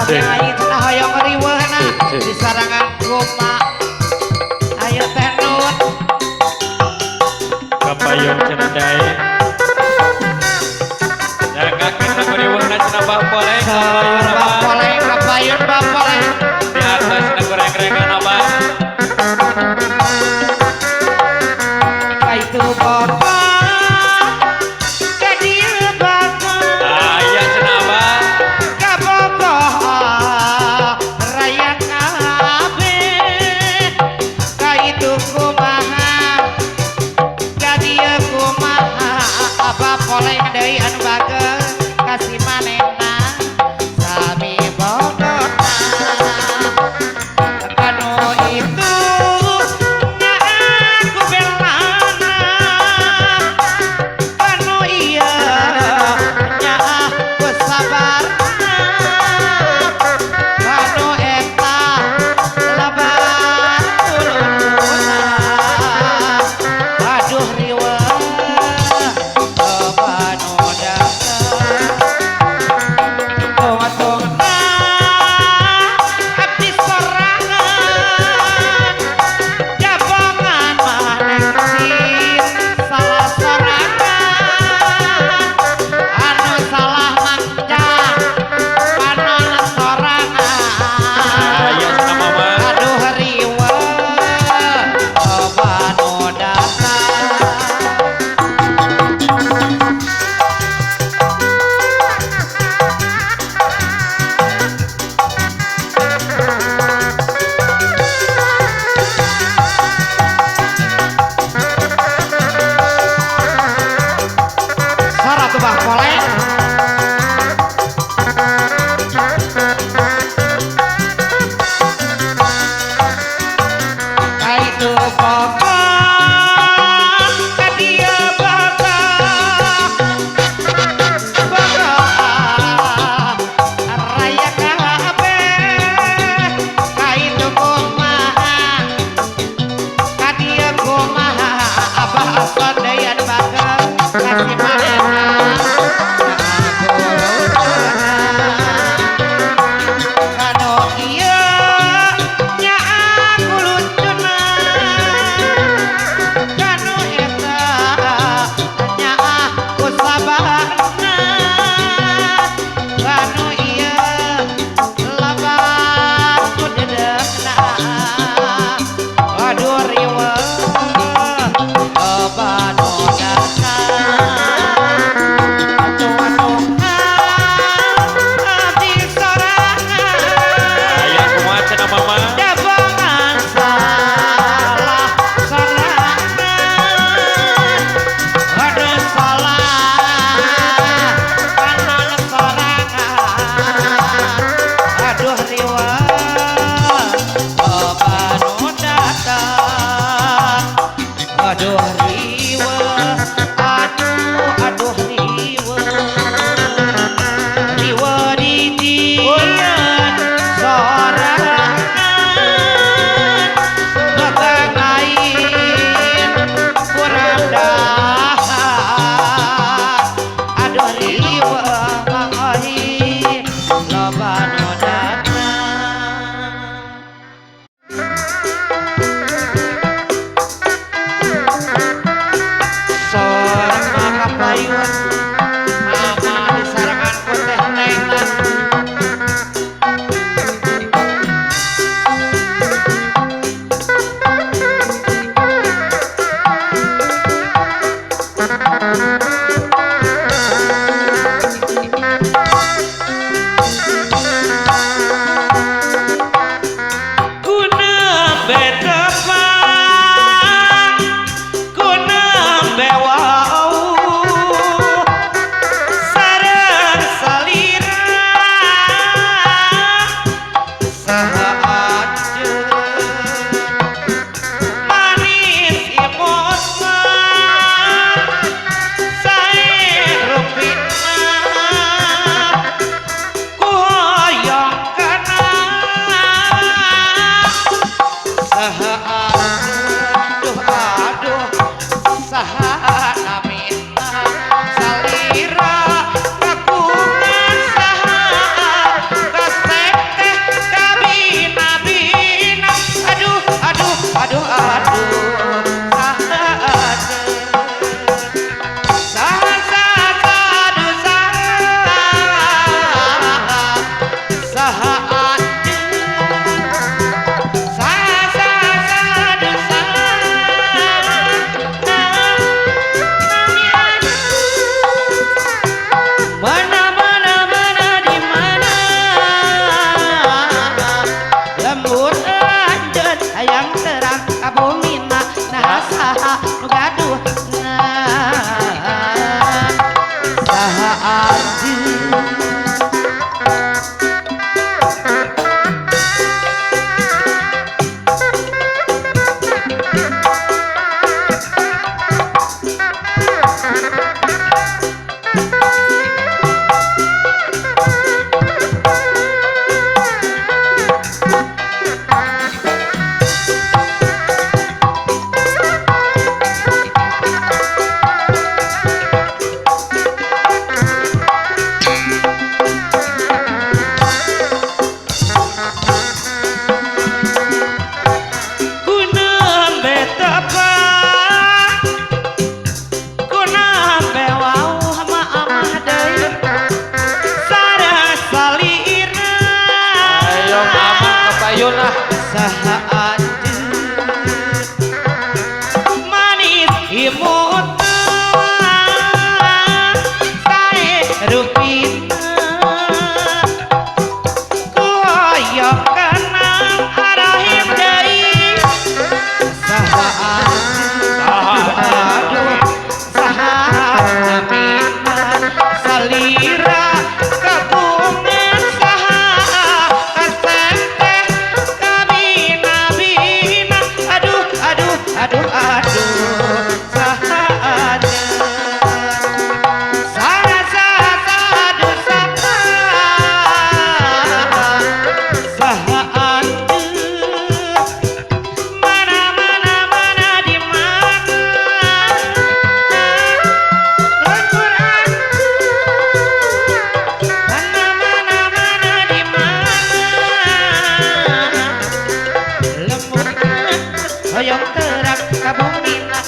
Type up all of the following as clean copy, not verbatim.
nyai cenah hoyong riweuna di sarangan kumaha ayo teh nun kapayun cenah dae jangakeun lagu riweuna cenah bapoleng bapoleng kapayun bapoleng di atas lagu reng-rengan abah itu bapak poleng deui anu bageus kasih manehna sami bogotna anu itu nya aku belana anu ieu nya aku sabarna anu eta lebar uluna aduh riweuh saha anjeun saha anjeun manis imut sae rupina koyok kenang arahim deui saha anjeun saha namina salira kabungan saha kasente aduh saha anjeun saha aduh saha anjeun mana di mana Al-Qur'an mana di mana lemurkeun hoyong terang kabumina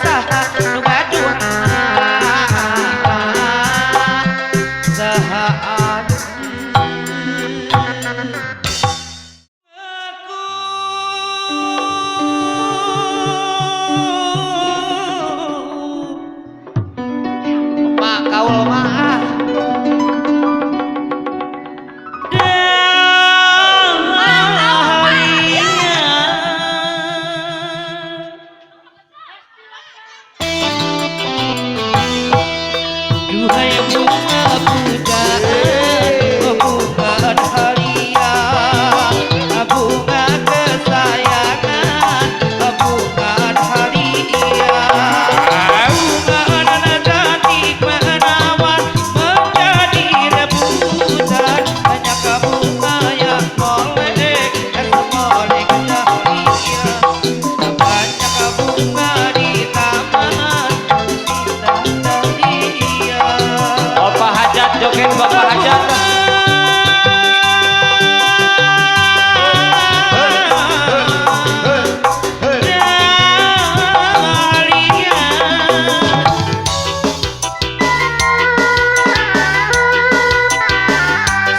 saha nu gaduh saha anjeun mak kaul mah duhai bunga pujaan bunga haria bunga kesayangan bunga haria bunga cantik menawan menjadi rebutan banyak bunga yang molek molek dahlia banyak bunga di taman indah dahlia. Bapak hajat joget bapak hajat.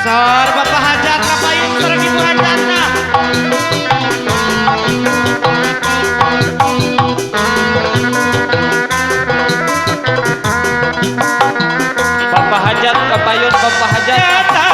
Sor bapak hajat kapayun sareng ibu hajatna. Bapak hajat kapayun bapak hajat.